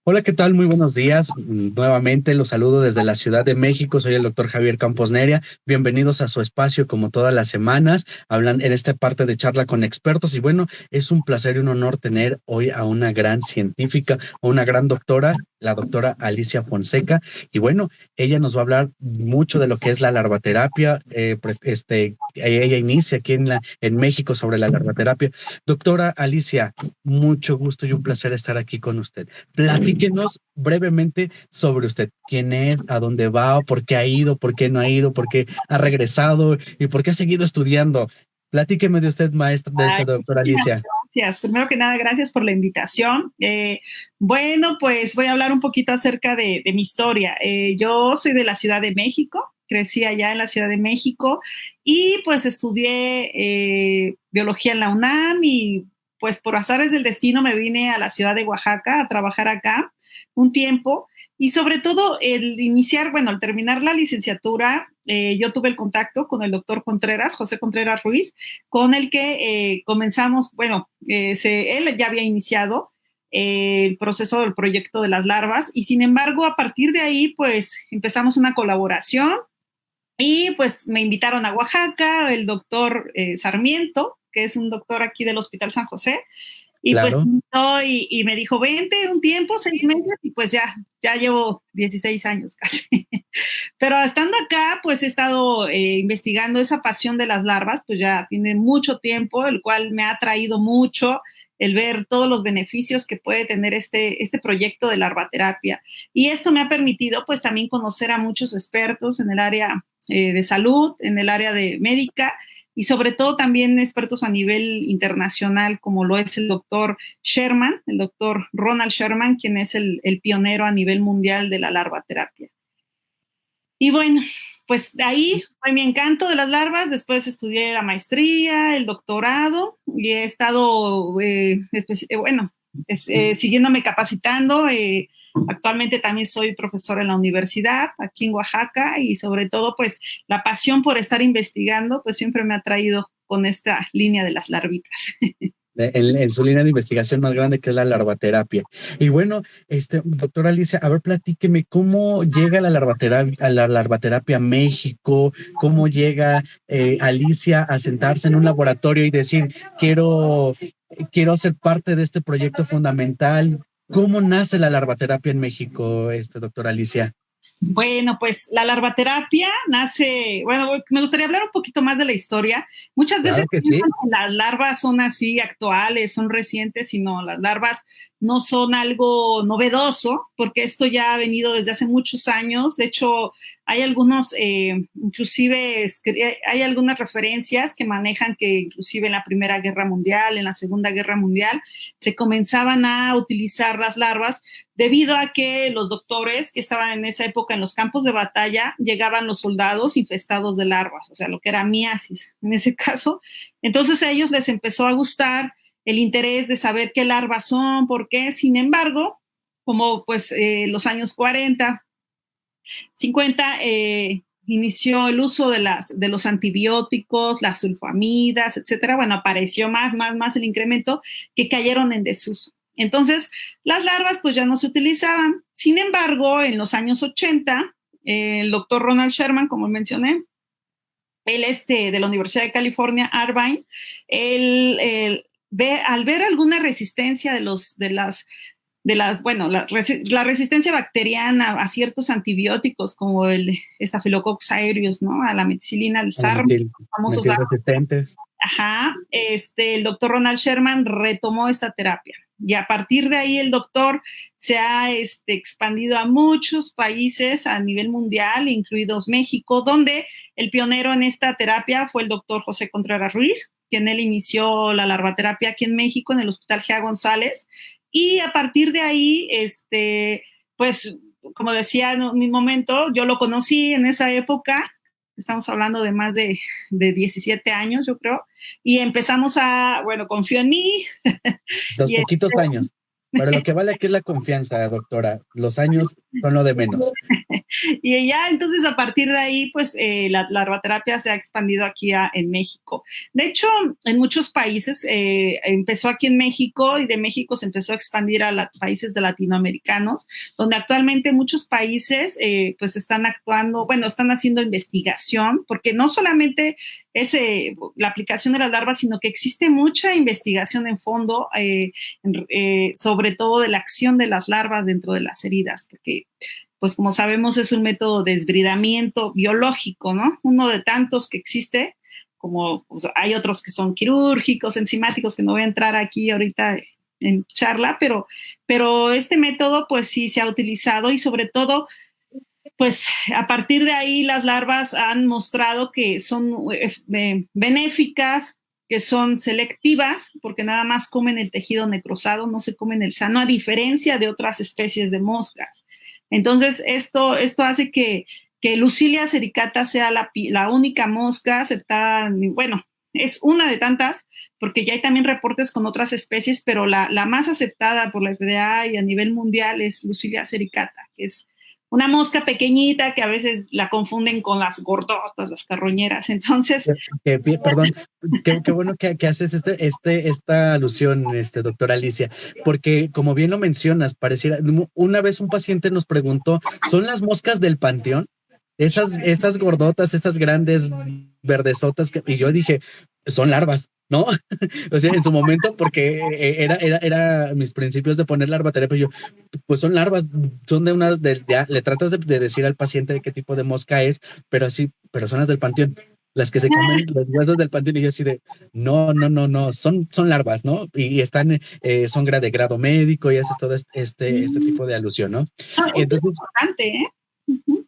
Hola, ¿qué tal? Muy buenos días. Nuevamente los saludo desde la Ciudad de México. Soy el doctor Javier Campos Neria. Bienvenidos a su espacio, como todas las semanas. Hablan en esta parte de charla con expertos. Y bueno, es un placer y un honor tener hoy a una gran científica, a una gran doctora, la doctora Alicia Fonseca. Y bueno, ella nos va a hablar mucho de lo que es la larvaterapia. Ella inicia aquí en México sobre la larvaterapia. Doctora Alicia, mucho gusto y un placer estar aquí con usted. Platíquenos brevemente sobre usted. ¿Quién es? ¿A dónde va? ¿Por qué ha ido? ¿Por qué no ha ido? ¿Por qué ha regresado? ¿Y por qué ha seguido estudiando? Platíqueme de usted, maestra, de Ay, esta doctora muchísimas Alicia. gracias. Primero que nada, gracias por la invitación. Bueno, pues voy a hablar un poquito acerca de mi historia. Yo soy de la Ciudad de México, crecí allá en la Ciudad de México y pues estudié biología en la UNAM y pues por azares del destino me vine a la ciudad de Oaxaca a trabajar acá un tiempo. Y sobre todo el iniciar, bueno, al terminar la licenciatura, yo tuve el contacto con el doctor Contreras, José Contreras Ruiz, con el que comenzamos, bueno, él ya había iniciado el proceso del proyecto de las larvas y sin embargo a partir de ahí pues empezamos una colaboración y pues me invitaron a Oaxaca, el doctor Sarmiento, que es un doctor aquí del Hospital San José, y pues Claro. y me dijo, vente un tiempo, 6 meses, y pues ya llevo 16 años casi. Pero estando acá, pues he estado investigando esa pasión de las larvas, pues ya tiene mucho tiempo, el cual me ha traído mucho el ver todos los beneficios que puede tener este proyecto de larvaterapia. Y esto me ha permitido pues también conocer a muchos expertos en el área de salud, en el área de médica, y sobre todo también expertos a nivel internacional, como lo es el doctor Sherman, el doctor Ronald Sherman, quien es el pionero a nivel mundial de la larvaterapia. Y bueno, pues de ahí fue mi encanto de las larvas, después estudié la maestría, el doctorado y he estado, siguiéndome capacitando. Actualmente también soy profesora en la universidad aquí en Oaxaca y sobre todo pues la pasión por estar investigando pues siempre me ha traído con esta línea de las larvitas. En su línea de investigación más grande, que es la larvaterapia. Y bueno, doctora Alicia, a ver, platíqueme cómo llega la larvaterapia a México, cómo llega Alicia a sentarse en un laboratorio y decir, quiero ser parte de este proyecto fundamental. ¿Cómo nace la larvaterapia en México, doctora Alicia? Bueno, pues la larvaterapia nace, bueno, me gustaría hablar un poquito más de la historia. Muchas veces Claro que piensan sí. que las larvas son así actuales, son recientes, sino las larvas no son algo novedoso, porque esto ya ha venido desde hace muchos años. De hecho, hay algunos, inclusive hay algunas referencias que manejan que inclusive en la Primera Guerra Mundial, en la Segunda Guerra Mundial, se comenzaban a utilizar las larvas debido a que los doctores que estaban en esa época en los campos de batalla llegaban los soldados infestados de larvas, o sea, lo que era miasis en ese caso. Entonces a ellos les empezó a gustar el interés de saber qué larvas son, por qué. Sin embargo, como pues los años 40, 50, inició el uso de los antibióticos, las sulfamidas, etcétera. Bueno, apareció más el incremento que cayeron en desuso. Entonces, las larvas pues ya no se utilizaban. Sin embargo, en los años 80, el doctor Ronald Sherman, como mencioné, él de la Universidad de California, Irvine, al ver alguna resistencia la resistencia bacteriana a ciertos antibióticos como el Staphylococcus aureus, ¿no? A la meticilina, al A la SARM, famosos metil resistentes. Ajá, el doctor Ronald Sherman retomó esta terapia y a partir de ahí el doctor se ha expandido a muchos países a nivel mundial, incluidos México, donde el pionero en esta terapia fue el doctor José Contreras Ruiz, quien él inició la larvaterapia aquí en México, en el Hospital Gea González, y a partir de ahí, pues, como decía en mi momento, yo lo conocí en esa época, estamos hablando de más de 17 años, yo creo, y empezamos bueno, confió en mí. Los y poquitos años. Pero lo que vale aquí es la confianza, doctora. Los años son lo de menos. Y ya entonces a partir de ahí, pues la larvaterapia se ha expandido aquí en México. De hecho, en muchos países, empezó aquí en México y de México se empezó a expandir a países de latinoamericanos, donde actualmente muchos países pues están actuando, bueno, están haciendo investigación, porque no solamente es la aplicación de las larvas, sino que existe mucha investigación en fondo, sobre todo de la acción de las larvas dentro de las heridas, porque pues como sabemos es un método de desbridamiento biológico, ¿no? Uno de tantos que existe, como pues, hay otros que son quirúrgicos, enzimáticos, que no voy a entrar aquí ahorita en charla, pero este método pues sí se ha utilizado y sobre todo pues a partir de ahí las larvas han mostrado que son benéficas, que son selectivas, porque nada más comen el tejido necrosado, no se comen el sano, a diferencia de otras especies de moscas. Entonces, esto hace que Lucilia sericata sea la única mosca aceptada, bueno, es una de tantas, porque ya hay también reportes con otras especies, pero la más aceptada por la FDA y a nivel mundial es Lucilia sericata, que es una mosca pequeñita que a veces la confunden con las gordotas, las carroñeras. Entonces, perdón, qué bueno que haces esta alusión, doctora Alicia, porque como bien lo mencionas, pareciera, una vez un paciente nos preguntó, ¿son las moscas del panteón? Esas gordotas, esas grandes verdesotas, y yo dije, son larvas, ¿no? O sea, en su momento, porque era mis principios de poner larvaterapia, yo, pues son larvas, son le tratas de decir al paciente de qué tipo de mosca es, pero son las del panteón, las que se comen los huesos del panteón, y yo así de, no, son larvas, ¿no? Y están, son de grado médico, y haces todo este tipo de alusión, ¿no? Y entonces, es importante, ¿eh?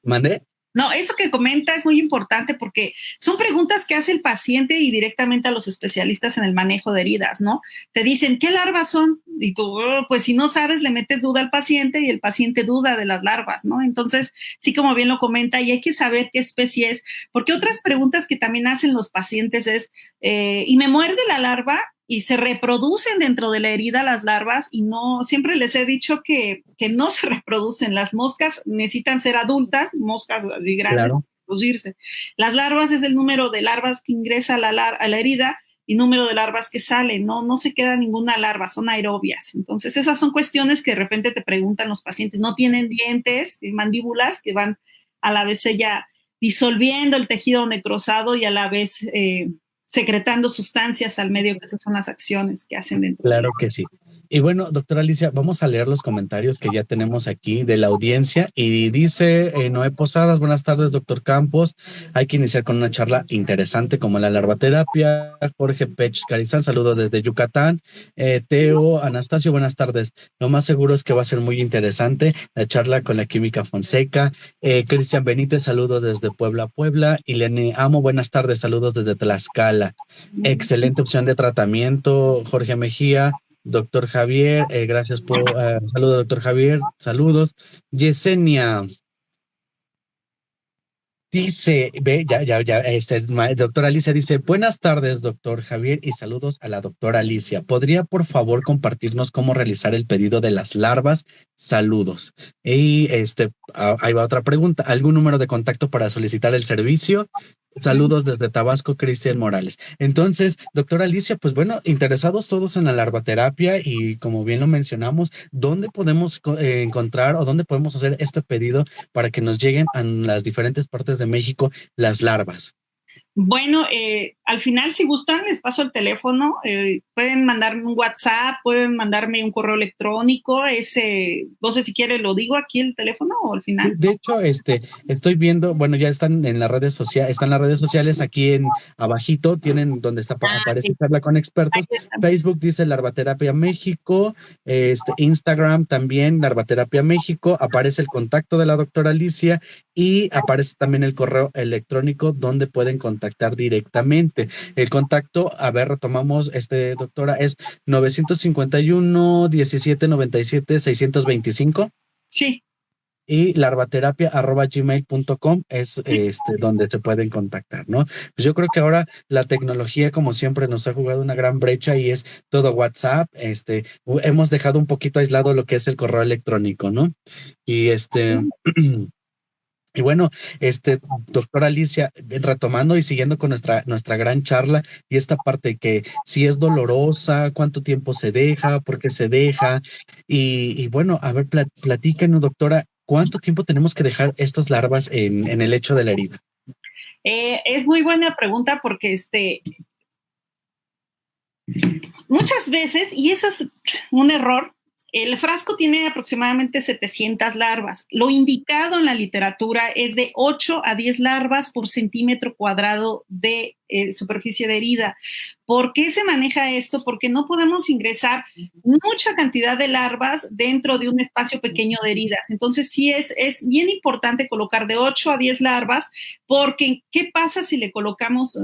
¿Mandé? No, eso que comenta es muy importante porque son preguntas que hace el paciente y directamente a los especialistas en el manejo de heridas, ¿no? Te dicen, ¿qué larvas son? Y tú, pues si no sabes, le metes duda al paciente y el paciente duda de las larvas, ¿no? Entonces, sí, como bien lo comenta, y hay que saber qué especie es, porque otras preguntas que también hacen los pacientes es, ¿y me muerde la larva? Y se reproducen dentro de la herida las larvas y no, siempre les he dicho que no se reproducen. Las moscas necesitan ser adultas, moscas así grandes, claro, para reproducirse. Las larvas es el número de larvas que ingresa a la herida y número de larvas que salen, no se queda ninguna larva, son aerobias. Entonces esas son cuestiones que de repente te preguntan los pacientes, no tienen dientes, mandíbulas que van a la vez ella disolviendo el tejido necrosado y a la vez secretando sustancias al medio, que esas son las acciones que hacen dentro. Claro que sí. Y bueno, doctora Alicia, vamos a leer los comentarios que ya tenemos aquí de la audiencia. Y dice Noé Posadas, buenas tardes, doctor Campos. Hay que iniciar con una charla interesante como la larvaterapia. Jorge Pech Carizal, saludos desde Yucatán. Teo Anastasio, buenas tardes. Lo más seguro es que va a ser muy interesante la charla con la química Fonseca. Cristian Benítez, saludos desde Puebla. Ilene Amo, buenas tardes, saludos desde Tlaxcala. Excelente opción de tratamiento, Jorge Mejía. Doctor Javier, gracias por saludos, doctor Javier, saludos. Yesenia dice, doctora Alicia dice, buenas tardes, doctor Javier, y saludos a la doctora Alicia. ¿Podría, por favor, compartirnos cómo realizar el pedido de las larvas? Saludos. Y ahí va otra pregunta. ¿Algún número de contacto para solicitar el servicio? Saludos desde Tabasco, Cristian Morales. Entonces, doctora Alicia, pues bueno, interesados todos en la larvaterapia y como bien lo mencionamos, ¿dónde podemos encontrar o dónde podemos hacer este pedido para que nos lleguen a las diferentes partes de México las larvas? Bueno, al final, si gustan, les paso el teléfono. Pueden mandarme un WhatsApp, pueden mandarme un correo electrónico. No sé si quiere, lo digo aquí el teléfono o al final. De hecho, estoy viendo, bueno, ya están en las redes sociales, aquí en abajito, tienen donde aparece Charla con Expertos. Facebook dice Larvaterapia México, Instagram también Larvaterapia México, aparece el contacto de la doctora Alicia y aparece también el correo electrónico donde pueden contactar directamente. El contacto, a ver, retomamos, doctora, es 951-1797-625. Sí. Y larvaterapia@gmail.com es donde se pueden contactar, ¿no? Pues yo creo que ahora la tecnología, como siempre, nos ha jugado una gran brecha y es todo WhatsApp. Hemos dejado un poquito aislado lo que es el correo electrónico, ¿no? Y Y bueno, doctora Alicia, retomando y siguiendo con nuestra gran charla y esta parte que si es dolorosa, cuánto tiempo se deja, por qué se deja, y bueno, a ver, platícanos, doctora, ¿cuánto tiempo tenemos que dejar estas larvas en el lecho de la herida? Es muy buena pregunta porque muchas veces, y eso es un error, el frasco tiene aproximadamente 700 larvas. Lo indicado en la literatura es de 8 a 10 larvas por centímetro cuadrado de superficie de herida. ¿Por qué se maneja esto? Porque no podemos ingresar mucha cantidad de larvas dentro de un espacio pequeño de heridas. Entonces, sí es bien importante colocar de 8 a 10 larvas, porque ¿qué pasa si le colocamos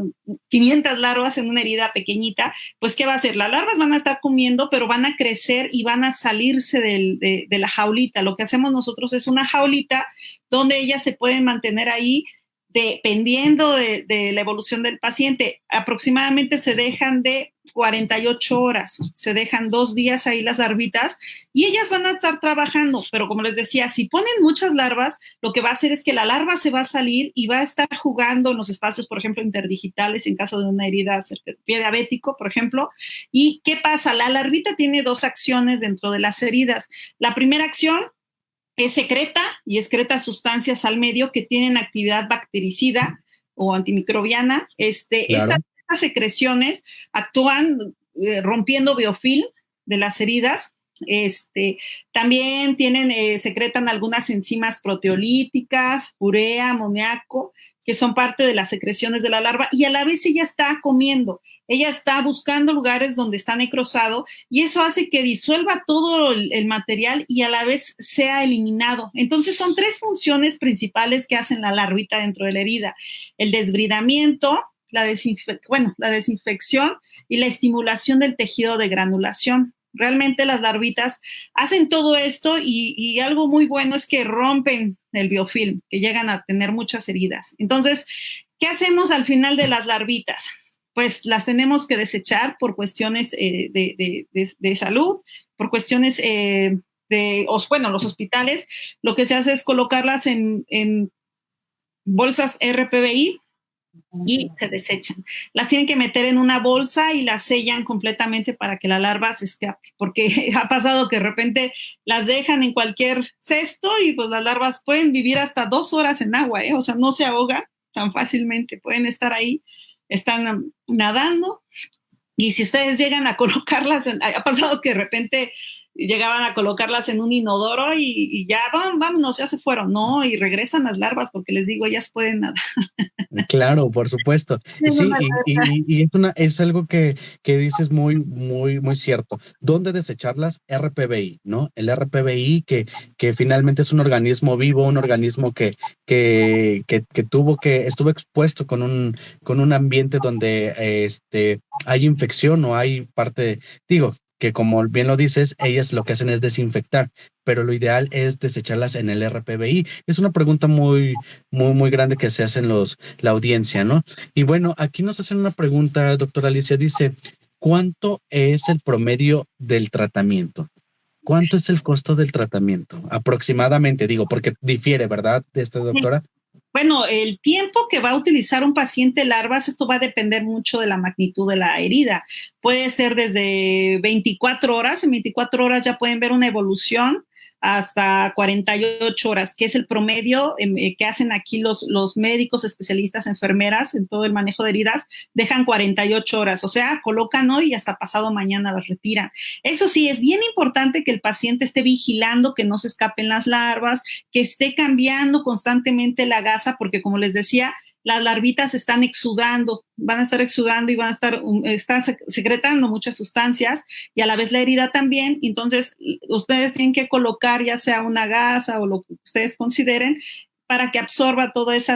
500 larvas en una herida pequeñita? Pues, ¿qué va a hacer? Las larvas van a estar comiendo, pero van a crecer y van a salirse de la jaulita. Lo que hacemos nosotros es una jaulita donde ellas se pueden mantener ahí dependiendo de la evolución del paciente. Aproximadamente se dejan de 48 horas, se dejan 2 días ahí las larvitas y ellas van a estar trabajando, pero como les decía, si ponen muchas larvas, lo que va a hacer es que la larva se va a salir y va a estar jugando en los espacios, por ejemplo, interdigitales en caso de una herida cerca del pie diabético, por ejemplo. ¿Y qué pasa? La larvita tiene 2 acciones dentro de las heridas. La primera acción es secreta y excreta sustancias al medio que tienen actividad bactericida o antimicrobiana. Claro. Estas secreciones actúan rompiendo biofilm de las heridas. También secretan algunas enzimas proteolíticas, urea, amoníaco, que son parte de las secreciones de la larva, y a la vez ella está comiendo, ella está buscando lugares donde está necrosado, y eso hace que disuelva todo el material y a la vez sea eliminado. Entonces son 3 funciones principales que hacen la larvita dentro de la herida: el desbridamiento, la desinfección y la estimulación del tejido de granulación. Realmente las larvitas hacen todo esto y algo muy bueno es que rompen el biofilm, que llegan a tener muchas heridas. Entonces, ¿qué hacemos al final de las larvitas? Pues las tenemos que desechar por cuestiones de salud, por cuestiones los hospitales, lo que se hace es colocarlas en bolsas RPBI y se desechan. Las tienen que meter en una bolsa y las sellan completamente para que la larva se escape, porque ha pasado que de repente las dejan en cualquier cesto y pues las larvas pueden vivir hasta 2 horas en agua, o sea, no se ahogan tan fácilmente, pueden estar ahí, están nadando, y si ustedes llegan a colocarlas, ha pasado que de repente llegaban a colocarlas en un inodoro y ya, vámonos, ya se fueron, no, y regresan las larvas porque les digo, ellas pueden nadar. Claro, por supuesto. Y sí, y es algo que dices muy cierto. ¿Dónde desecharlas? RPBI, ¿no? El RPBI que finalmente es un organismo vivo, un organismo que estuvo expuesto con un ambiente donde hay infección o hay parte, digo, que como bien lo dices, ellas lo que hacen es desinfectar, pero lo ideal es desecharlas en el RPBI. Es una pregunta muy grande que se hacen la audiencia, ¿no? Y bueno, aquí nos hacen una pregunta, doctora Alicia, dice, ¿cuánto es el promedio del tratamiento? ¿Cuánto es el costo del tratamiento? Aproximadamente, digo, porque difiere, ¿verdad, doctora? Bueno, el tiempo que va a utilizar un paciente larvas, esto va a depender mucho de la magnitud de la herida. Puede ser desde 24 horas, en 24 horas ya pueden ver una evolución, hasta 48 horas, que es el promedio que hacen aquí los médicos, especialistas, enfermeras en todo el manejo de heridas, dejan 48 horas, o sea, colocan hoy y hasta pasado mañana las retiran. Eso sí, es bien importante que el paciente esté vigilando que no se escapen las larvas, que esté cambiando constantemente la gasa, porque como les decía, las larvitas están exudando, van a estar exudando y van a están secretando muchas sustancias, y a la vez la herida también. Entonces ustedes tienen que colocar ya sea una gasa o lo que ustedes consideren para que absorba todas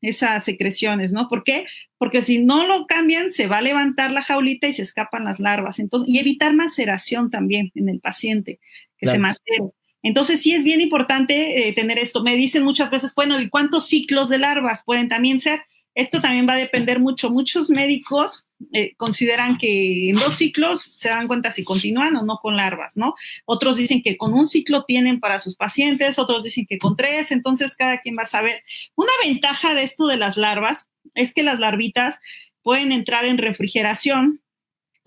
esas secreciones, ¿no? ¿Por qué? Porque si no lo cambian, se va a levantar la jaulita y se escapan las larvas. Entonces, y evitar maceración también en el paciente, que claro, se macere. Entonces sí es bien importante tener esto. Me dicen muchas veces, bueno, ¿y cuántos ciclos de larvas pueden también ser? Esto también va a depender mucho. Muchos médicos consideran que en 2 ciclos se dan cuenta si continúan o no con larvas, ¿no? Otros dicen que con 1 ciclo tienen para sus pacientes, otros dicen que con 3, entonces cada quien va a saber. Una ventaja de esto de las larvas es que las larvitas pueden entrar en refrigeración,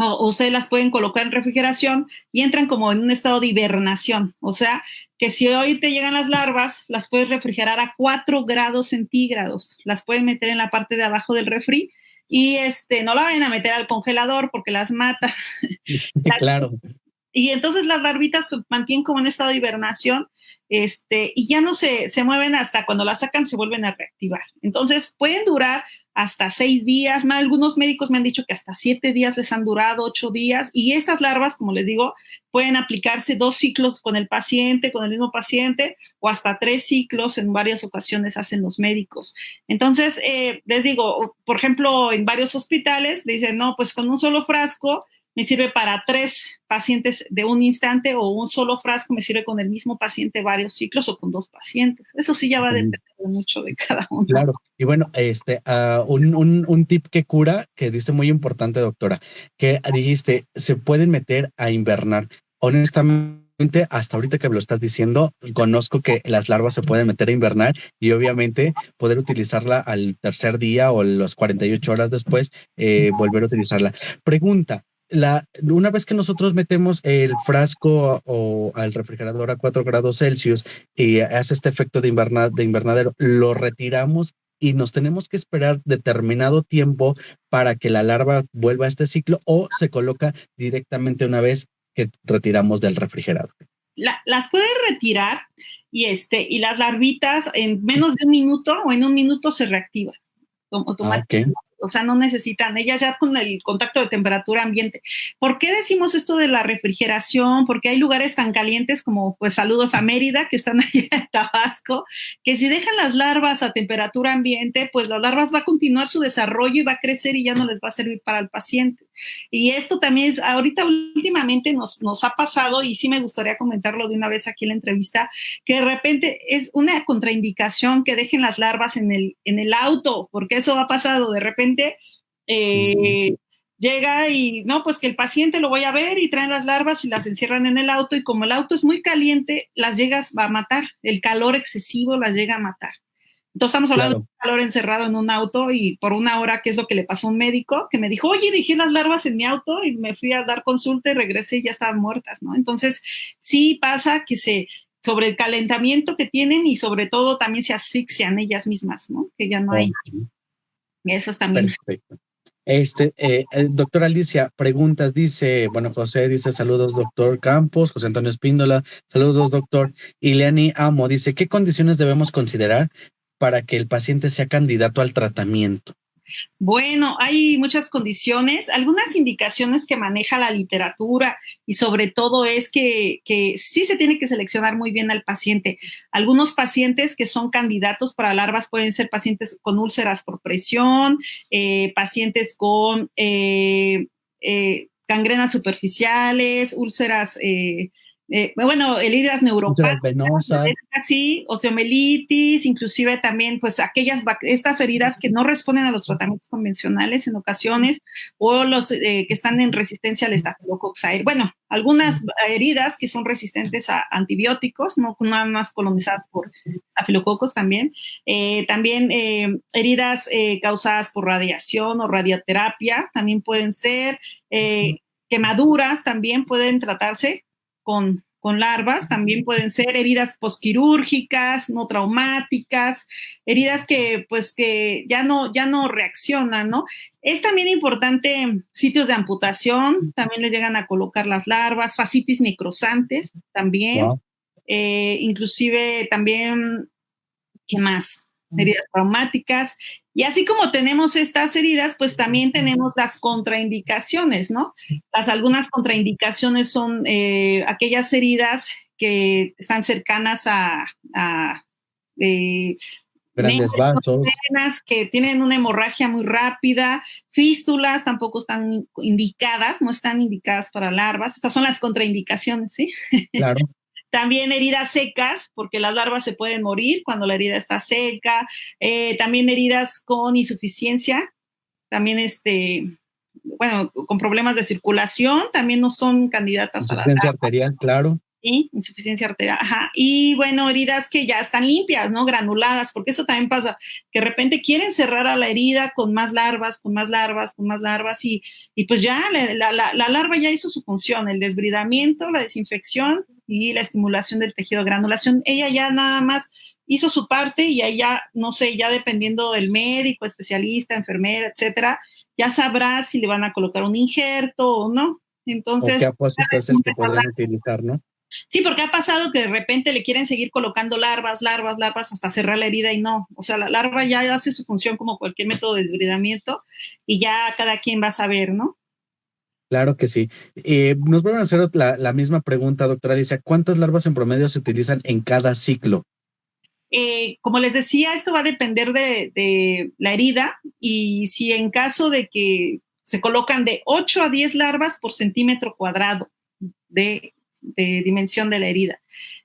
o ustedes las pueden colocar en refrigeración y entran como en un estado de hibernación. O sea, que si hoy te llegan las larvas, las puedes refrigerar a 4 grados centígrados. Las pueden meter en la parte de abajo del refri y no la vayan a meter al congelador porque las mata. Claro. Y entonces las larvitas se mantienen como en estado de hibernación, y ya no se mueven hasta cuando las sacan, se vuelven a reactivar. Entonces pueden durar hasta 6 días, más algunos médicos me han dicho que hasta 7 días les han durado, 8 días, y estas larvas, como les digo, pueden aplicarse 2 ciclos con el paciente, con el mismo paciente, o hasta 3 ciclos en varias ocasiones hacen los médicos. Entonces, les digo, por ejemplo, en varios hospitales dicen, no, pues con un solo frasco me sirve para 3 pacientes de un instante, o un solo frasco me sirve con el mismo paciente varios ciclos, o con 2 pacientes. Eso sí ya va a depender mucho de cada uno. Claro. Y bueno, un tip que cura, que dice muy importante, doctora, que dijiste, se pueden meter a invernar. Honestamente, hasta ahorita que me lo estás diciendo, conozco que las larvas se pueden meter a invernar y obviamente poder utilizarla al tercer día o las 48 horas después, volver a utilizarla. Pregunta. Una vez que nosotros metemos el frasco o al refrigerador a 4 grados Celsius y hace este efecto de invernadero, lo retiramos y nos tenemos que esperar determinado tiempo para que la larva vuelva a este ciclo, o se coloca directamente una vez que retiramos del refrigerador. Las puedes retirar y las larvitas en menos de 1 minuto o en 1 minuto se reactivan automáticamente. Okay. O sea, no necesitan, ellas ya con el contacto de temperatura ambiente. ¿Por qué decimos esto de la refrigeración? Porque hay lugares tan calientes como, pues, saludos a Mérida, que están allá en Tabasco, que si dejan las larvas a temperatura ambiente, pues las larvas va a continuar su desarrollo y va a crecer y ya no les va a servir para el paciente. Y esto también es, ahorita últimamente nos ha pasado, y sí me gustaría comentarlo de una vez aquí en la entrevista, que de repente es una contraindicación que dejen las larvas en el auto, porque eso ha pasado de repente. Llega y no, pues que el paciente lo voy a ver, y traen las larvas y las encierran en el auto, y como el auto es muy caliente, las llegas a matar, el calor excesivo las llega a matar. Entonces estamos hablando de un calor encerrado en un auto, y por 1 hora, que es lo que le pasó a un médico, que me dijo, oye, dejé las larvas en mi auto y me fui a dar consulta y regresé y ya estaban muertas, ¿no? Entonces sí pasa que sobre el calentamiento que tienen, y sobre todo también se asfixian ellas mismas, ¿no? Que ya no hay. Eso es también. Perfecto. Doctora Alicia, preguntas, dice, bueno, José dice, saludos, doctor Campos, José Antonio Espíndola, saludos, doctor. Ileani Amo dice, ¿qué condiciones debemos considerar para que el paciente sea candidato al tratamiento? Bueno, hay muchas condiciones, algunas indicaciones que maneja la literatura, y sobre todo es que sí se tiene que seleccionar muy bien al paciente. Algunos pacientes que son candidatos para larvas pueden ser pacientes con úlceras por presión, pacientes con gangrenas superficiales, úlceras, heridas neuropáticas, sí, osteomelitis, inclusive también, pues, estas heridas que no responden a los tratamientos convencionales en ocasiones, o los que están en resistencia al Staphylococcus aureus. Bueno, algunas heridas que son resistentes a antibióticos, no nada más colonizadas por Staphylococcus también. También heridas causadas por radiación o radioterapia también pueden ser. Quemaduras también pueden tratarse con larvas, también pueden ser heridas posquirúrgicas, no traumáticas, heridas que ya no reaccionan, ¿no? Es también importante sitios de amputación, también le llegan a colocar las larvas, fascitis necrosantes también, inclusive también, ¿qué más? Heridas traumáticas. Y así como tenemos estas heridas, pues también tenemos las contraindicaciones, ¿no? Algunas contraindicaciones son aquellas heridas que están cercanas a grandes vasos, que tienen una hemorragia muy rápida, fístulas tampoco están indicadas, no están indicadas para larvas. Estas son las contraindicaciones, ¿sí? Claro. También heridas secas, porque las larvas se pueden morir cuando la herida está seca. También heridas con insuficiencia, también bueno, con problemas de circulación, también no son candidatas a la Insuficiencia arterial, claro. Sí, insuficiencia arterial, ajá. Y bueno, heridas que ya están limpias, ¿no? Granuladas, porque eso también pasa, que de repente quieren cerrar a la herida con más larvas, con más larvas, con más larvas, y pues ya la larva ya hizo su función, el desbridamiento, la desinfección y la estimulación del tejido de granulación. Ella ya nada más hizo su parte y ahí ya, no sé, ya dependiendo del médico, especialista, enfermera, etcétera, ya sabrá si le van a colocar un injerto o no. Entonces, o qué apósito es el que podrían utilizar, ¿no? Sí, porque ha pasado que de repente le quieren seguir colocando larvas hasta cerrar la herida y no. O sea, la larva ya hace su función como cualquier método de desbridamiento y ya cada quien va a saber, ¿no? Claro que sí. Nos vuelven a hacer la misma pregunta, doctora Alicia. ¿Cuántas larvas en promedio se utilizan en cada ciclo? Como les decía, esto va a depender de la herida y si en caso de que se colocan de 8 a 10 larvas por centímetro cuadrado de dimensión de la herida.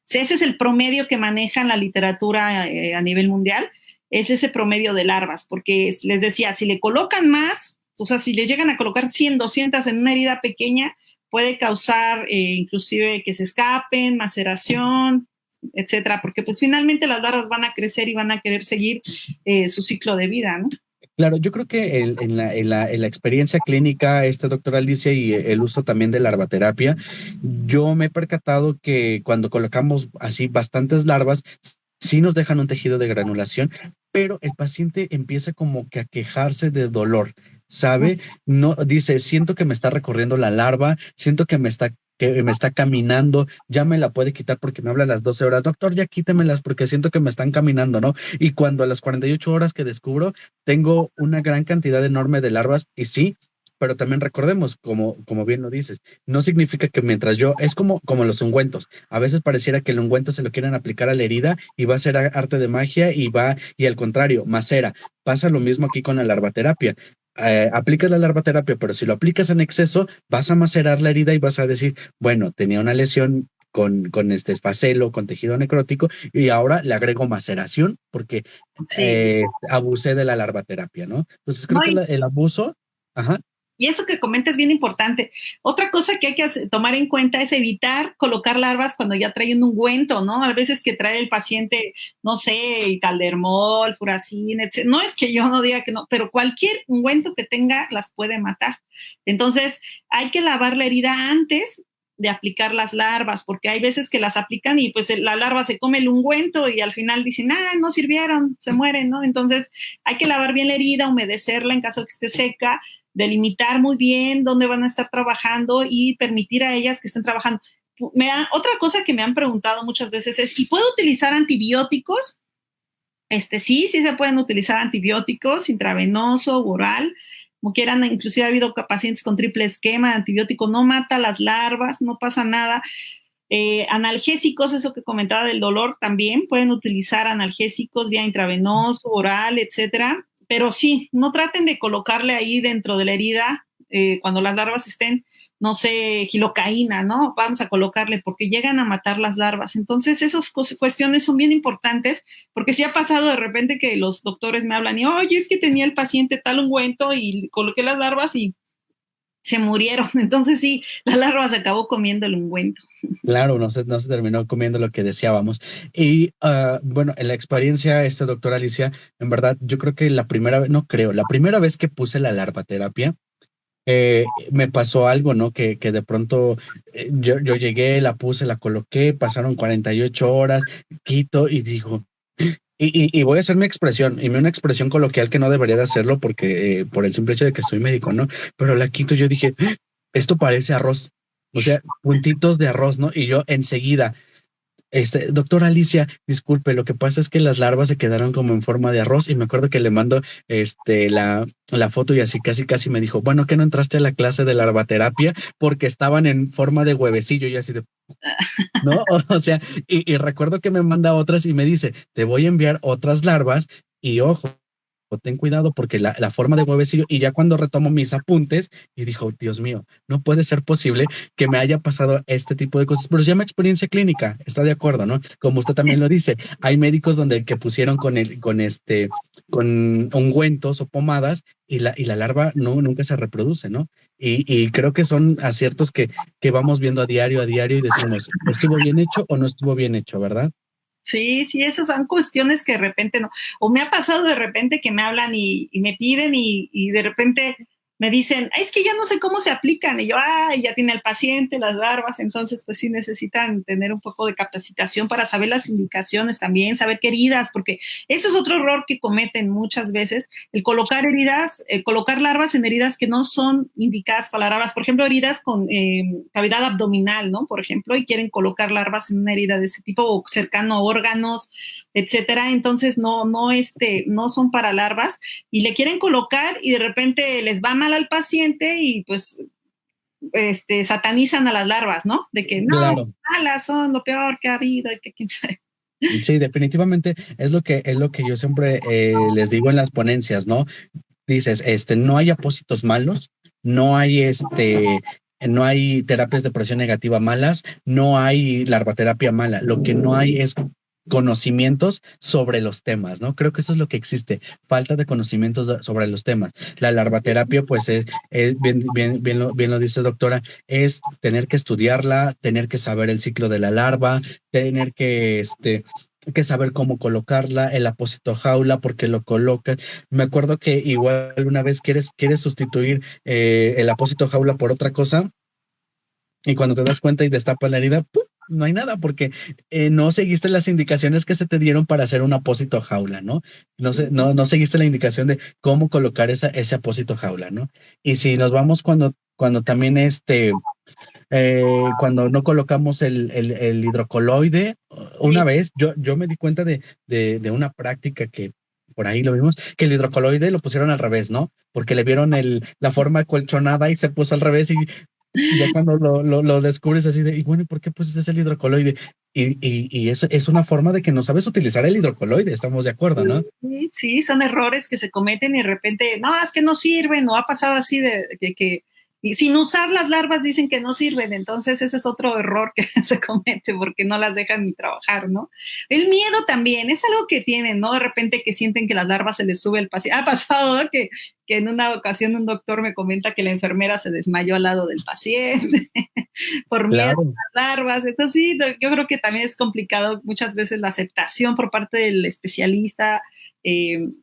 Ese es el promedio que maneja en la literatura a nivel mundial, es ese promedio de larvas, porque les decía, si le colocan más, o sea, si le llegan a colocar 100, 200 en una herida pequeña, puede causar inclusive que se escapen, maceración, etcétera, porque pues finalmente las larvas van a crecer y van a querer seguir su ciclo de vida, ¿no? Claro, yo creo que en la experiencia clínica, doctora Alicia, y el uso también de larvaterapia, yo me he percatado que cuando colocamos así bastantes larvas, sí nos dejan un tejido de granulación, pero el paciente empieza como que a quejarse de dolor, ¿sabe? No, dice, siento que me está recorriendo la larva, siento que me está caminando, ya me la puede quitar porque me habla a las 12 horas, doctor, ya quítemelas porque siento que me están caminando, ¿no? Y cuando a las 48 horas que descubro, tengo una gran cantidad enorme de larvas y sí, pero también recordemos, como bien lo dices, no significa que mientras es como los ungüentos. A veces pareciera que el ungüento se lo quieren aplicar a la herida y va a ser arte de magia y al contrario, macera. Pasa lo mismo aquí con la larvaterapia. Aplicas la larvaterapia, pero si lo aplicas en exceso, vas a macerar la herida y vas a decir, bueno, tenía una lesión con este espacelo, con tejido necrótico, y ahora le agrego maceración porque abusé de la larvaterapia, ¿no? Entonces creo que el abuso, ajá. Y eso que comentas es bien importante. Otra cosa que hay que tomar en cuenta es evitar colocar larvas cuando ya trae un ungüento, ¿no? A veces que trae el paciente, no sé, Italdermol, Furacin, etc. No es que yo no diga que no, pero cualquier ungüento que tenga las puede matar. Entonces, hay que lavar la herida antes de aplicar las larvas, porque hay veces que las aplican y pues la larva se come el ungüento y al final dicen, no sirvieron, se mueren, ¿no? Entonces, hay que lavar bien la herida, humedecerla en caso de que esté seca, delimitar muy bien dónde van a estar trabajando y permitir a ellas que estén trabajando. Otra cosa que me han preguntado muchas veces es, ¿y puedo utilizar antibióticos? Sí se pueden utilizar antibióticos intravenoso, oral, como quieran, inclusive ha habido pacientes con triple esquema de antibiótico, no mata las larvas, no pasa nada. Analgésicos, eso que comentaba del dolor, también pueden utilizar analgésicos vía intravenoso, oral, etcétera. Pero sí, no traten de colocarle ahí dentro de la herida cuando las larvas estén, no sé, gilocaína, ¿no? Vamos a colocarle porque llegan a matar las larvas. Entonces, esas cuestiones son bien importantes porque sí ha pasado de repente que los doctores me hablan y, oye, es que tenía el paciente tal ungüento y coloqué las larvas y se murieron. Entonces, sí, la larva se acabó comiendo el ungüento. Claro, no se terminó comiendo lo que deseábamos. Y bueno, en la experiencia, doctora Alicia, en verdad, yo creo que la primera vez que puse la larvaterapia, me pasó algo, ¿no? Que de pronto yo llegué, la puse, la coloqué, pasaron 48 horas, quito y digo, y voy a hacer mi expresión, y una expresión coloquial que no debería de hacerlo porque por el simple hecho de que soy médico, ¿no? Pero la quito, yo dije, esto parece arroz. O sea, puntitos de arroz, ¿no? Y yo enseguida, doctora Alicia, disculpe, lo que pasa es que las larvas se quedaron como en forma de arroz y me acuerdo que le mando la foto y así casi me dijo, bueno, ¿que no entraste a la clase de larvaterapia? Porque estaban en forma de huevecillo y así de, ¿no? O sea, y recuerdo que me manda otras y me dice, te voy a enviar otras larvas y ojo, o ten cuidado porque la forma de huevecillo, y ya cuando retomo mis apuntes, y dijo, Dios mío, no puede ser posible que me haya pasado este tipo de cosas, pero se llama experiencia clínica, está de acuerdo, ¿no? Como usted también lo dice, hay médicos donde que pusieron con ungüentos o pomadas, y la larva nunca se reproduce, ¿no? Y creo que son aciertos que vamos viendo a diario y decimos, ¿estuvo bien hecho o no estuvo bien hecho, verdad? Sí, sí, esas son cuestiones que de repente no, o me ha pasado de repente que me hablan y me piden y de repente me dicen, es que ya no sé cómo se aplican, y yo, ya tiene el paciente las larvas, entonces pues sí necesitan tener un poco de capacitación para saber las indicaciones también, saber qué heridas, porque ese es otro error que cometen muchas veces, el colocar heridas, colocar larvas en heridas que no son indicadas para larvas, por ejemplo, heridas con cavidad abdominal, ¿no? Por ejemplo, y quieren colocar larvas en una herida de ese tipo o cercano a órganos, etcétera, entonces no son para larvas y le quieren colocar y de repente les va mal al paciente y pues satanizan a las larvas, ¿no? De que no, Claro. malas son lo peor que ha habido y que quién sabe. Sí, definitivamente es lo que yo siempre les digo en las ponencias, ¿no? Dices, no hay apósitos malos, no hay no hay terapias de presión negativa malas, no hay larvaterapia mala, lo que no hay es conocimientos sobre los temas, ¿no? Creo que eso es lo que existe, falta de conocimientos sobre los temas. La larvaterapia, pues, bien lo dice doctora, es tener que estudiarla, tener que saber el ciclo de la larva, tener que saber cómo colocarla, el apósito jaula, porque lo colocas. Me acuerdo que igual una vez quieres sustituir el apósito jaula por otra cosa, y cuando te das cuenta y destapas la herida, ¡pum!, no hay nada porque no seguiste las indicaciones que se te dieron para hacer un apósito jaula, ¿no? No seguiste la indicación de cómo colocar ese apósito jaula, ¿no? Y si nos vamos cuando también cuando no colocamos el hidrocoloide, una Sí. vez yo me di cuenta de una práctica que por ahí lo vimos, que el hidrocoloide lo pusieron al revés, ¿no? Porque le vieron la forma colchonada y se puso al revés, y ya cuando lo descubres así y bueno, ¿por qué pusiste el hidrocoloide? Y es una forma de que no sabes utilizar el hidrocoloide, estamos de acuerdo, ¿no? Sí, sí, son errores que se cometen y de repente, no, es que no sirven, o ha pasado así de que y sin usar las larvas dicen que no sirven, entonces ese es otro error que se comete porque no las dejan ni trabajar, ¿no? El miedo también es algo que tienen, ¿no? De repente que sienten que las larvas se les sube el paciente. Ha pasado, ¿no? Que en una ocasión un doctor me comenta que la enfermera se desmayó al lado del paciente por miedo Claro. a las larvas. Entonces sí, yo creo que también es complicado muchas veces la aceptación por parte del especialista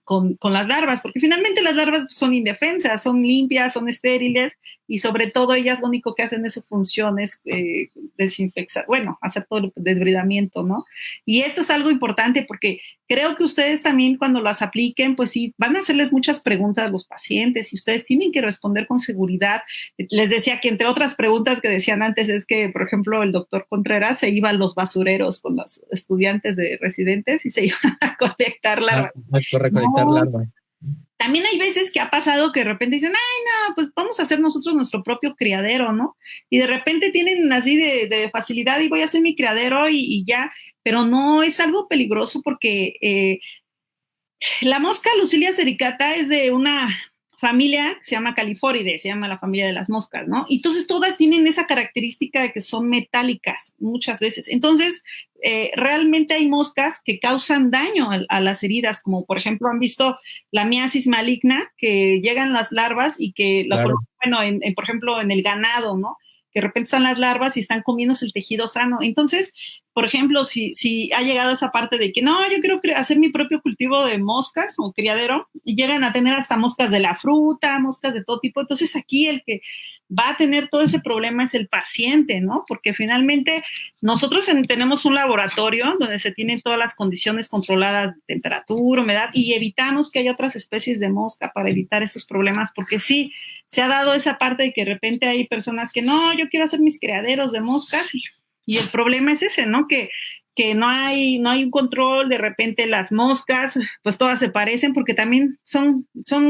con las larvas, porque finalmente las larvas son indefensas, son limpias, son estériles y sobre todo ellas lo único que hacen es su función, es desinfectar, bueno, hacer todo el desbridamiento, ¿no? Y esto es algo importante porque creo que ustedes también cuando las apliquen, pues sí, van a hacerles muchas preguntas a los pacientes y ustedes tienen que responder con seguridad. Les decía que entre otras preguntas que decían antes es que, por ejemplo, el doctor Contreras se iba a los basureros con los estudiantes de residentes y se iban a colectar larvas. Recolectar No, larvas. también hay veces que ha pasado que de repente dicen, ay, no, pues vamos a hacer nosotros nuestro propio criadero, ¿no? Y de repente tienen así de facilidad y voy a hacer mi criadero y ya, pero no es algo peligroso porque la mosca Lucilia sericata es de una familia que se llama Califóridae, se llama la familia de las moscas, ¿no? Y entonces todas tienen esa característica de que son metálicas muchas veces. Entonces, realmente hay moscas que causan daño a las heridas, como por ejemplo han visto la miasis maligna, que llegan las larvas y que, Claro. bueno, por ejemplo, en el ganado, ¿no? Que de repente están las larvas y están comiéndose el tejido sano. Entonces, por ejemplo, si ha llegado esa parte de que no, yo quiero hacer mi propio cultivo de moscas o criadero, y llegan a tener hasta moscas de la fruta, moscas de todo tipo, entonces aquí el que va a tener todo ese problema es el paciente, ¿no? Porque finalmente nosotros tenemos un laboratorio donde se tienen todas las condiciones controladas de temperatura, humedad, y evitamos que haya otras especies de mosca para evitar esos problemas, porque sí, se ha dado esa parte de que de repente hay personas que no, yo quiero hacer mis criaderos de moscas y el problema es ese, ¿no? Que que no hay un control, de repente las moscas, pues todas se parecen porque también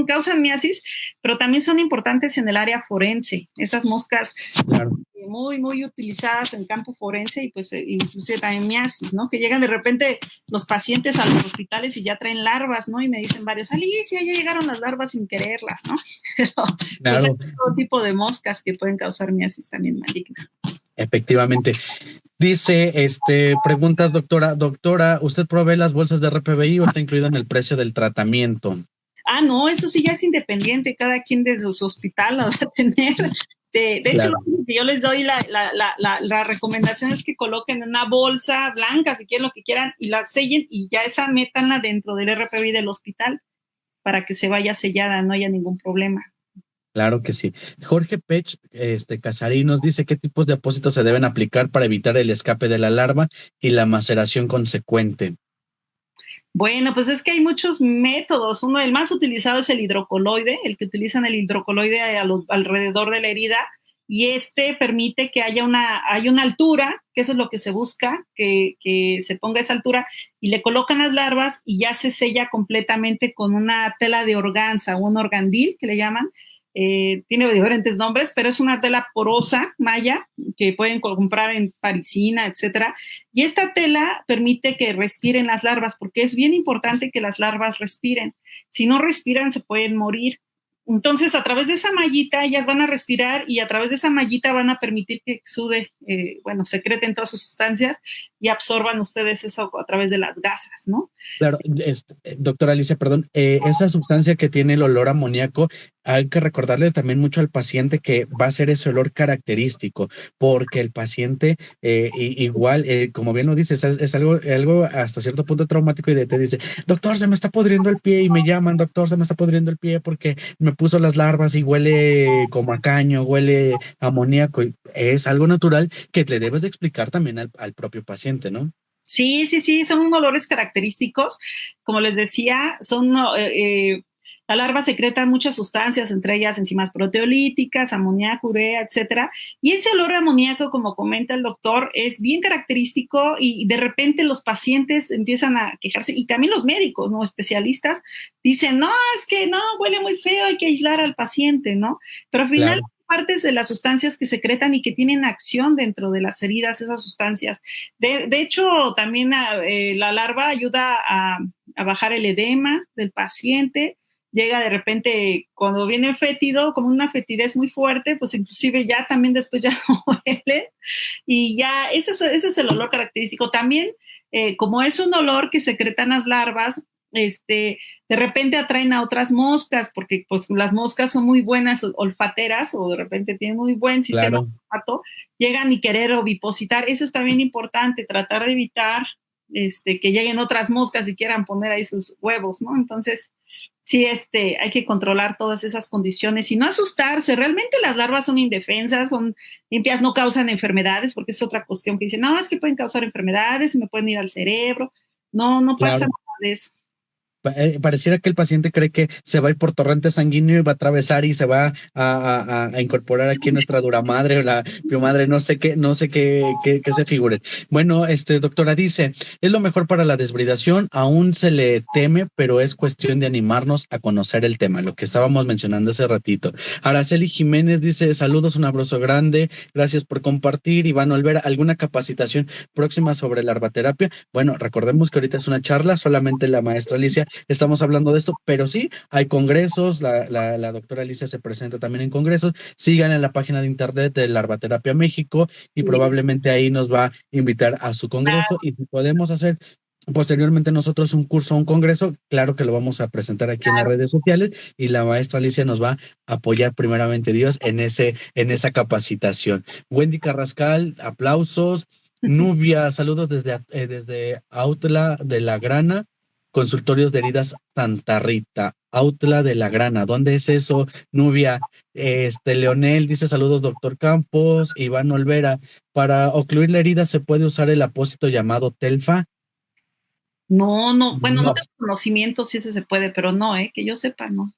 causan miasis, pero también son importantes en el área forense. Estas moscas Claro. muy utilizadas en campo forense y pues inclusive también miasis, ¿no? Que llegan de repente los pacientes a los hospitales y ya traen larvas, ¿no? Y me dicen varios, Alicia, ya llegaron las larvas sin quererlas, ¿no? Pero Claro. pues hay todo tipo de moscas que pueden causar miasis también maligna. Efectivamente. Dice, pregunta doctora, ¿usted provee las bolsas de RPBI o está incluido en el precio del tratamiento? No, eso sí ya es independiente, cada quien desde su hospital lo va a tener. De hecho, lo que yo les doy la recomendación es que coloquen en una bolsa blanca, si quieren lo que quieran, y la sellen y ya esa métanla dentro del RPBI del hospital para que se vaya sellada, no haya ningún problema. Claro que sí. Jorge Pech, Casarinos, dice qué tipos de apósitos se deben aplicar para evitar el escape de la larva y la maceración consecuente. Bueno, pues es que hay muchos métodos. El más utilizado es el hidrocoloide, el que utilizan el hidrocoloide alrededor de la herida, y permite que haya una altura, que eso es lo que se busca, que se ponga esa altura, y le colocan las larvas y ya se sella completamente con una tela de organza, un organdil que le llaman. Tiene diferentes nombres, pero es una tela porosa, malla, que pueden comprar en Parisina, etcétera. Y esta tela permite que respiren las larvas, porque es bien importante que las larvas respiren. Si no respiran, se pueden morir. Entonces, a través de esa mallita, ellas van a respirar y a través de esa mallita van a permitir que exude, secreten todas sus sustancias y absorban ustedes eso a través de las gasas, ¿no? Claro, doctora Alicia, perdón, esa sustancia que tiene el olor amoníaco, hay que recordarle también mucho al paciente que va a ser ese olor característico, porque el paciente igual, como bien lo dices, es algo hasta cierto punto traumático y te dice, doctor, se me está podriendo el pie y me llaman, doctor, se me está podriendo el pie porque me puso las larvas y huele como a caño, huele amoníaco. Y es algo natural que le debes de explicar también al propio paciente, ¿no? Sí, son olores característicos. Como les decía, la larva secreta muchas sustancias, entre ellas enzimas proteolíticas, amoníaco, urea, etcétera. Y ese olor amoníaco, como comenta el doctor, es bien característico y de repente los pacientes empiezan a quejarse y también los médicos, ¿no? Especialistas dicen, no, es que no, huele muy feo, hay que aislar al paciente, ¿no? Pero al final Claro. Partes de las sustancias que secretan y que tienen acción dentro de las heridas, esas sustancias. De hecho, también la larva ayuda a bajar el edema del paciente. Llega de repente, cuando viene fétido, como una fetidez muy fuerte, pues inclusive ya también después ya no huele. Y ya, ese es el olor característico. También, como es un olor que secretan las larvas, de repente atraen a otras moscas, porque pues las moscas son muy buenas olfateras o de repente tienen muy buen sistema de olfato, llegan y querer ovipositar. Eso es también importante, tratar de evitar que lleguen otras moscas y quieran poner ahí sus huevos, ¿no? Entonces, sí, hay que controlar todas esas condiciones y no asustarse. Realmente las larvas son indefensas, son limpias, no causan enfermedades, porque es otra cuestión que dicen, no, es que pueden causar enfermedades, me pueden ir al cerebro. No pasa nada de eso. Pareciera que el paciente cree que se va a ir por torrente sanguíneo y va a atravesar y se va a incorporar aquí en nuestra dura madre o la piomadre, no sé qué se figure. Bueno, doctora dice, es lo mejor para la desbridación, aún se le teme, pero es cuestión de animarnos a conocer el tema, lo que estábamos mencionando hace ratito. Araceli Jiménez dice, saludos, un abrazo grande, gracias por compartir. Iván Olvera, ¿alguna capacitación próxima sobre la larvaterapia? Bueno, recordemos que ahorita es una charla, solamente la maestra Alicia estamos hablando de esto, pero sí, hay congresos, la doctora Alicia se presenta también en congresos, sigan en la página de internet de Larvaterapia México y probablemente ahí nos va a invitar a su congreso y si podemos hacer posteriormente nosotros un curso o un congreso, claro que lo vamos a presentar aquí en las redes sociales y la maestra Alicia nos va a apoyar primeramente Dios en esa capacitación. Wendy Carrascal, aplausos. Nubia, saludos desde Autla de la Grana. Consultorios de heridas Santa Rita, Autla de la Grana. ¿Dónde es eso, Nubia? Leonel dice saludos, doctor Campos. Iván Olvera, para ocluir la herida se puede usar el apósito llamado Telfa. No, bueno, no tengo conocimiento si ese se puede, pero no, que yo sepa, no.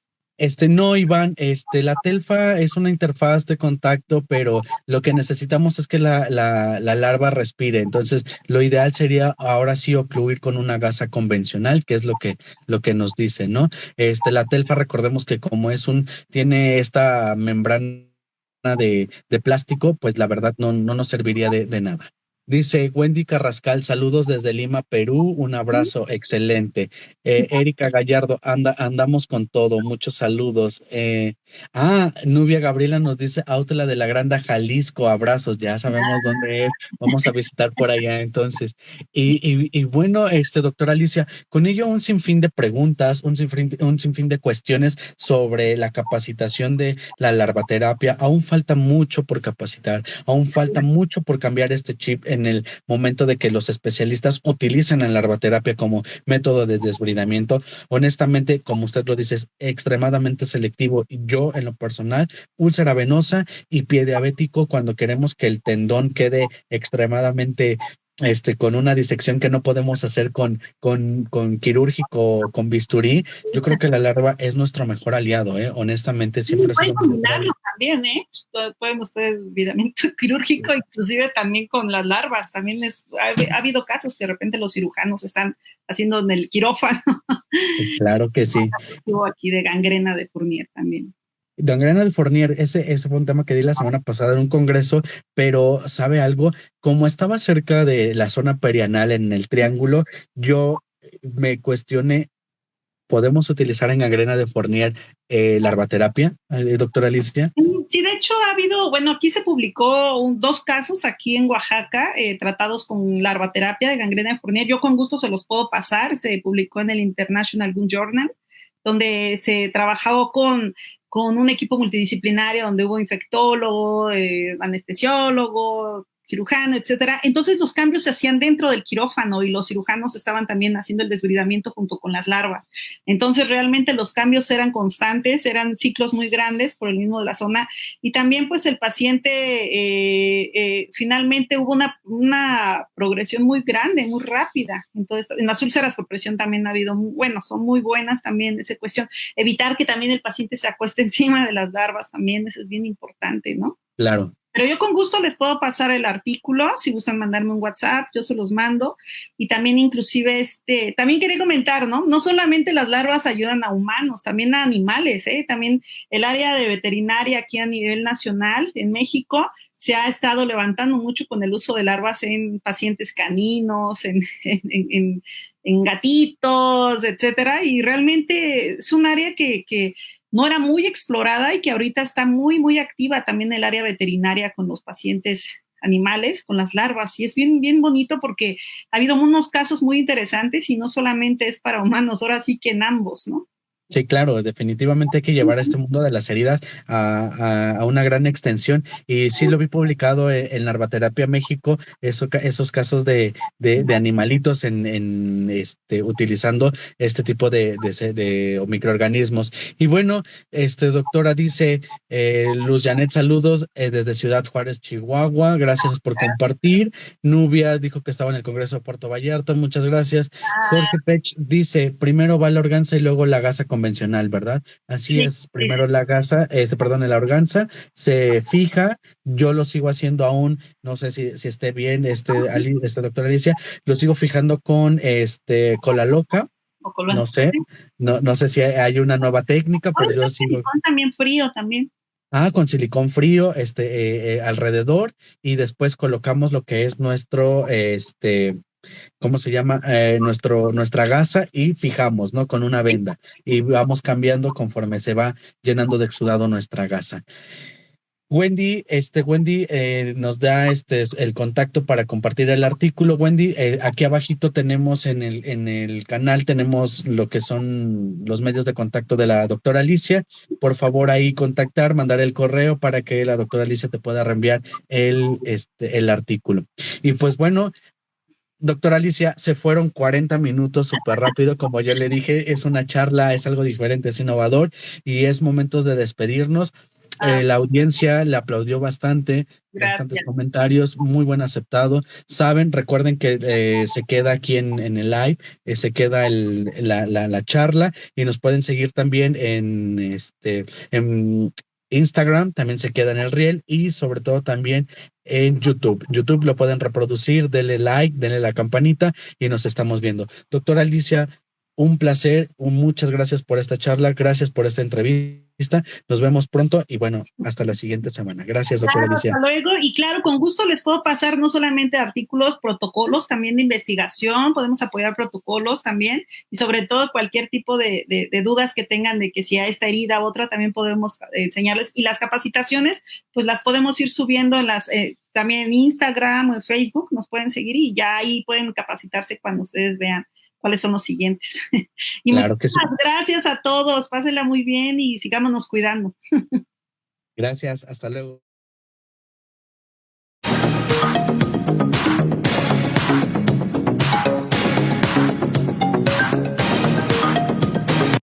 No, Iván, la Telfa es una interfaz de contacto, pero lo que necesitamos es que la larva respire. Entonces, lo ideal sería ahora sí ocluir con una gasa convencional, que es lo que nos dice, ¿no? La Telfa, recordemos que como tiene esta membrana de plástico, pues la verdad no nos serviría de nada. Dice Wendy Carrascal, saludos desde Lima, Perú, un abrazo excelente. Erika Gallardo, andamos con todo, muchos saludos. Nubia Gabriela nos dice, Autla de la Granda, Jalisco, abrazos, ya sabemos dónde es, vamos a visitar por allá entonces. Y bueno, doctora Alicia, con ello un sinfín de preguntas, un sinfín de cuestiones sobre la capacitación de la larvaterapia. Aún falta mucho por capacitar, aún falta mucho por cambiar este chip en el momento de que los especialistas utilicen la larvaterapia como método de desbridamiento. Honestamente, como usted lo dice, es extremadamente selectivo. Yo, en lo personal, úlcera venosa y pie diabético, cuando queremos que el tendón quede extremadamente con una disección que no podemos hacer con quirúrgico, con bisturí, yo creo que la larva es nuestro mejor aliado, honestamente, siempre ha sido combinarlo también, pueden ustedes desbridamiento quirúrgico, inclusive también con las larvas, también ha habido casos que de repente los cirujanos están haciendo en el quirófano. Claro que sí. Estuvo aquí de gangrena de Fournier también. Gangrena de Fournier, ese fue un tema que di la semana pasada en un congreso, pero ¿sabe algo? Como estaba cerca de la zona perianal en el triángulo, yo me cuestioné, ¿podemos utilizar en gangrena de Fournier larvaterapia, doctora Alicia? Sí, de hecho ha habido, aquí se publicó 2 casos aquí en Oaxaca, tratados con larvaterapia de gangrena de Fournier. Yo con gusto se los puedo pasar, se publicó en el International Wound Journal, donde se trabajó con un equipo multidisciplinario, donde hubo infectólogo, anestesiólogo, cirujano, etcétera. Entonces los cambios se hacían dentro del quirófano y los cirujanos estaban también haciendo el desbridamiento junto con las larvas. Entonces realmente los cambios eran constantes, eran ciclos muy grandes por el mismo de la zona, y también pues el paciente finalmente hubo una progresión muy grande, muy rápida. Entonces en las úlceras por presión también ha habido, son muy buenas también esa cuestión. Evitar que también el paciente se acueste encima de las larvas también, eso es bien importante, ¿no? Claro. Pero yo con gusto les puedo pasar el artículo, si gustan mandarme un WhatsApp, yo se los mando. Y también inclusive, también quería comentar, ¿no? No solamente las larvas ayudan a humanos, también a animales, ¿eh? También el área de veterinaria aquí a nivel nacional, en México, se ha estado levantando mucho con el uso de larvas en pacientes caninos, en gatitos, etcétera. Y realmente es un área que no era muy explorada y que ahorita está muy, muy activa también el área veterinaria con los pacientes animales, con las larvas. Y es bien, bien bonito porque ha habido unos casos muy interesantes y no solamente es para humanos, ahora sí que en ambos, ¿no? Sí, claro, definitivamente hay que llevar este mundo de las heridas a una gran extensión. Y sí lo vi publicado en Larvaterapia México, esos casos de animalitos utilizando este tipo de microorganismos. Y bueno, doctora, dice Luz Janet, saludos desde Ciudad Juárez, Chihuahua. Gracias por compartir. Nubia dijo que estaba en el Congreso de Puerto Vallarta. Muchas gracias. Jorge Pech dice, primero va la organza y luego la gasa convencional, ¿verdad? Así es, primero la gasa, la organza se fija, yo lo sigo haciendo aún, no sé si esté bien, doctora Alicia, lo sigo fijando con cola loca, no sé si hay una nueva técnica, pero yo sigo. Silicón también frío también. Con silicón frío, alrededor, y después colocamos lo que es nuestro, ¿cómo se llama? Nuestra gasa, y fijamos, ¿no? Con una venda, y vamos cambiando conforme se va llenando de exudado nuestra gasa. Wendy nos da el contacto para compartir el artículo. Wendy, aquí abajito tenemos en el canal, tenemos lo que son los medios de contacto de la doctora Alicia. Por favor, ahí contactar, mandar el correo para que la doctora Alicia te pueda reenviar el artículo. Y pues bueno, doctora Alicia, se fueron 40 minutos súper rápido, como ya le dije, es una charla, es algo diferente, es innovador y es momento de despedirnos. La audiencia le aplaudió bastante, bastantes Gracias. comentarios, muy buen aceptado. Saben, recuerden que se queda aquí en el live, se queda la charla y nos pueden seguir también en Instagram, también se queda en el reel y sobre todo también en YouTube. YouTube lo pueden reproducir, denle like, denle la campanita y nos estamos viendo. Doctora Alicia, un placer, muchas gracias por esta charla, gracias por esta entrevista. Nos vemos pronto y bueno, hasta la siguiente semana. Gracias, doctora Claro, Alicia. hasta luego. Y claro, con gusto les puedo pasar no solamente artículos, protocolos también de investigación, podemos apoyar protocolos también y sobre todo cualquier tipo de dudas que tengan de que si hay esta herida u otra, también podemos enseñarles. Y las capacitaciones, pues las podemos ir subiendo en también en Instagram o en Facebook, nos pueden seguir y ya ahí pueden capacitarse cuando ustedes vean cuáles son los siguientes. Y Claro que sí. muchas gracias a todos, pásenla muy bien y sigámonos cuidando. Gracias, hasta luego.